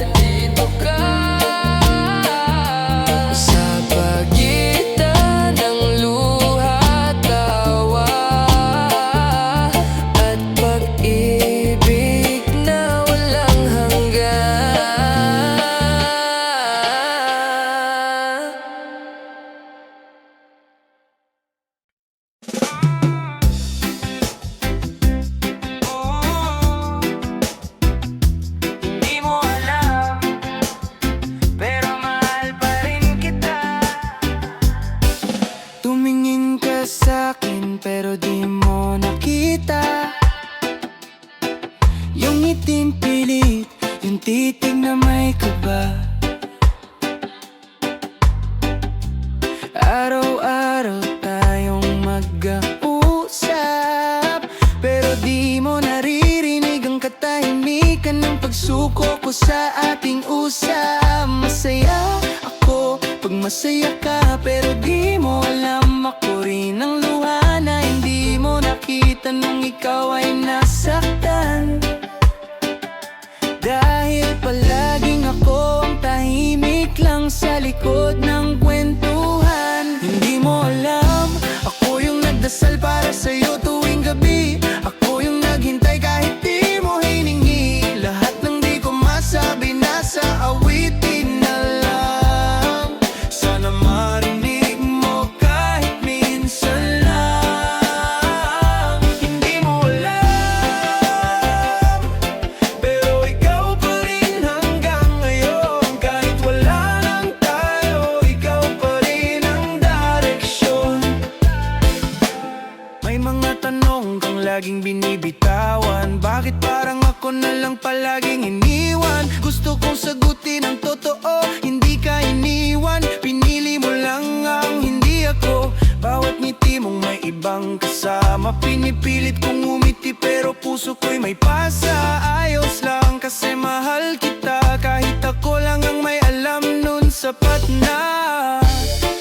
Nandito ka sa pagitan ng luha, tawa at pag-ibig na walang hanggan. masaya ka pero di mo alam ako rin ang luha na hindi mo nakita nung ikaw ay nasaktan. Dahil palaging ako ang tahimik lang sa likod ng kwentuhan. Hindi mo alam, ako yung nagdasal para sa'yo tuwing gabi. Ako yung naghintay kahit di mo hiningi. Lahat ng di ko masabi nasa awitin na lang. Sana marinig mo kahit minsan lang. Hindi mo alam, pero ikaw pa rin hanggang ngayon. Kahit wala lang tayo, ikaw pa rin ang direksyon. May mga tanong kang laging binibitawan. Bakit parang ako na lang palaging iniwan? Gusto kong sagutin ang totoo, hindi ka iniwan. Pinili mo lang ang hindi ako. Bawat ngiti mong may ibang kasama. Pinipilit kong umiti pero puso ko'y may pasa. Ayos lang kasi mahal kita. Kahit ako lang ang may alam nun, sapat na.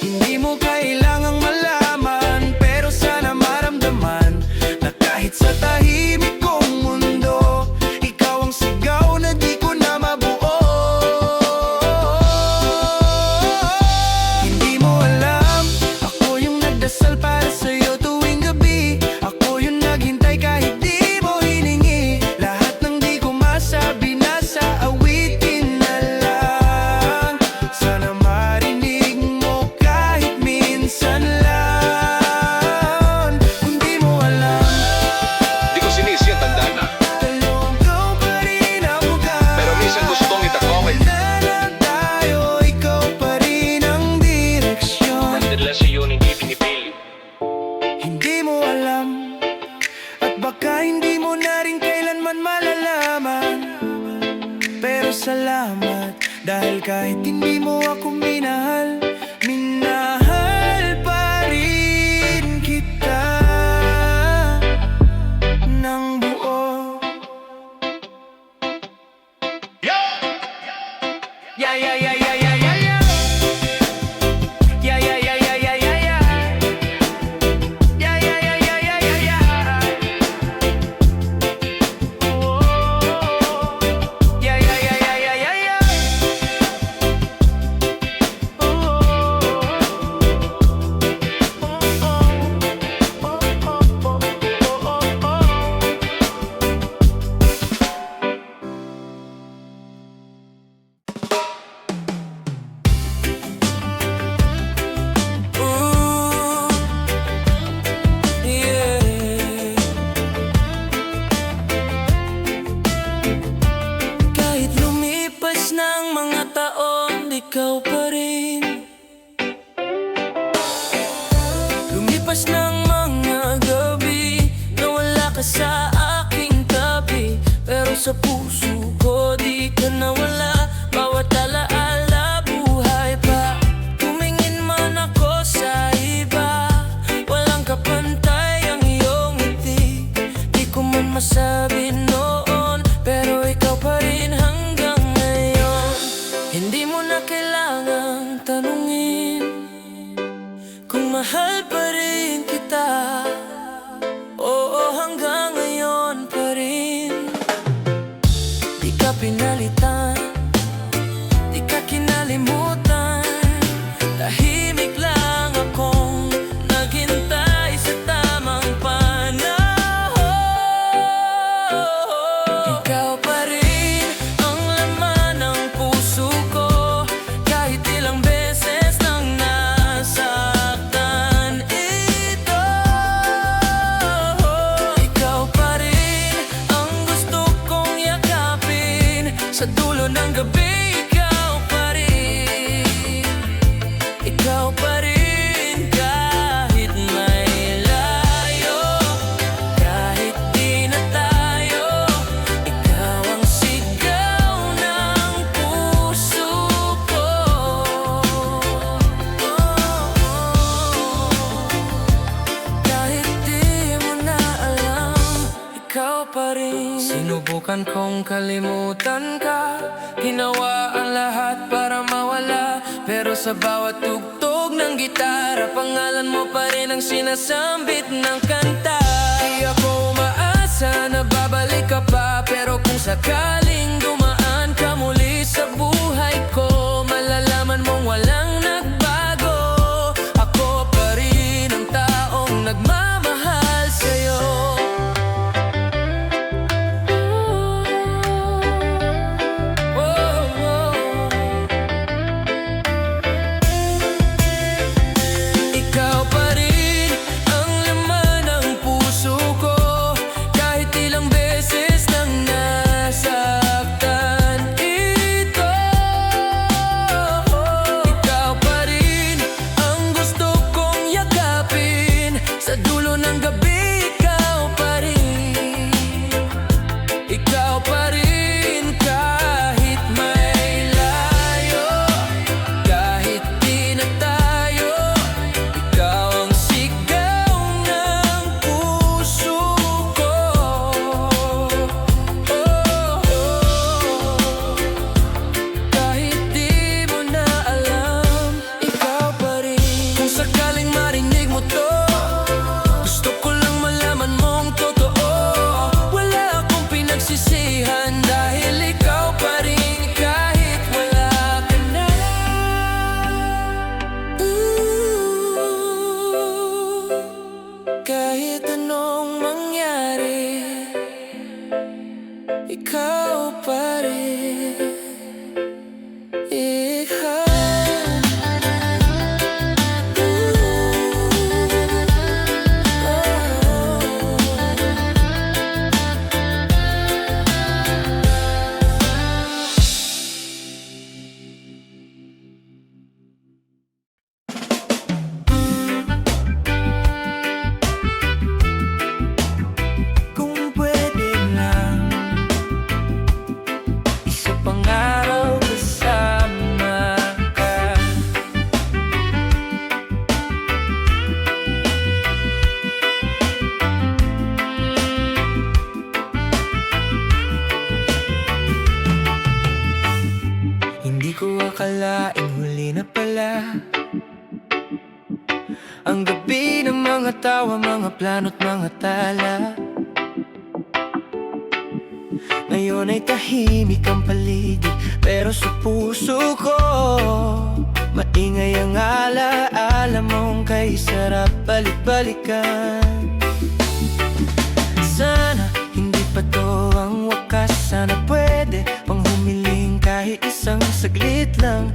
Hindi mo kailangang malaman, pero sana maramdaman na kahit sa tahimik kong mundo, ikaw ang sigaw na di ko na mabuo. Hindi mo alam, ako yung nagdasal para sa'yo tuwing gabi. Ako yung naghintay kahit di mo hiningi. Lahat ng di ko masabi nasa awitin na lang. Sana marinig mo kahit minsan lang. Kung di mo alam, Di ko sinisi ang tanda na, talong ikaw pa rin ang ugat. pero minsan gustong itakokin. Wala na tayo, ikaw pa rin ang direksyon. Relasyon hindi pinipili. Hindi mo alam, at baka hindi mo na rin kailanman malalaman. Pero salamat, dahil kahit hindi mo ako minahal, minahal pa rin kita ng buo. Yeah, yeah, yeah, yeah, yeah, yeah, yeah. Yeah, yeah, yeah, yeah, yeah, yeah, yeah. Yeah, yeah, yeah, yeah, yeah, yeah, yeah. Oh, yeah, yeah, yeah, yeah, yeah, yeah, yeah. Ooh, yeah. Kahit lumipas ng mga taon, ikaw pa rin. Lumipas ng mga gabi na wala ka sa aking tabi, pero sa puso ko di ka nawala. Bawat alaala buhay pa. Tumingin man ako sa iba, walang kapantay ang iyong ngiti. Di ko man masabi noon, pero ikaw pa rin hanggang ngayon. Hindi mo na kailangang tanungin kung mahal pa rin kita. Oo, hanggang ngayon pa rin. Di ka pinalitan, di ka kinalimutan. Tahimik lang akong naghintay sa tamang panahon. Ikaw pa rin ang laman ng puso ko, kahit ilang beses nang nasaktan ito. Ikaw pa rin ang gusto kong yakapin. Sa dulo ng gabi, ikaw pa rin. Ikaw pa rin kahit may layo, kahit di na tayo. Ikaw ang sigaw ng puso ko. Kahit di mo na alam, ikaw pa rin. Sinubukan kong kalimutan ka, ginawa ang lahat para mawala. Pero sa bawat tugtog ng gitara, pangalan mo pa rin ang sinasambit ng kanta. Di ako umaasa na babalik ka pa, pero kung sakaling dumaan ka muli sa buhay ko, malalaman mong walang nagbago. Ako pa rin ang taong nagmamahal sa'yo. Ikaw pa rin ang laman ng puso ko, kahit ilang beses nang nasaktan ito. Ikaw pa rin ang gusto kong yakapin, sa dulo ng gabi ikaw pa rin. Ikaw pa rin kahit may layo, kahit di na tayo. Ikaw ang sigaw ng puso ko. Kahit di mo na alam, ikaw pa rin. Kung sakaling marinig mo to, gusto ko lang malaman mong totoo. Wala akong pinagsisihan dahil ikaw pa rin kahit wala ka na. Kahit anong mangyari, ikaw pa rin. Ikaw. Kung pwede lang, isa pang araw kasama ka. Hindi ko akalaing huli na pala ang gabi ng mga tawa, mga plano't mga tala. Ngayon ay tahimik ang paligid, pero sa puso ko maingay ang alaala mong kay sarap balik-balikan. Sana hindi pa to ang wakas, sana pwede pang humiling kahit isang saglit lang.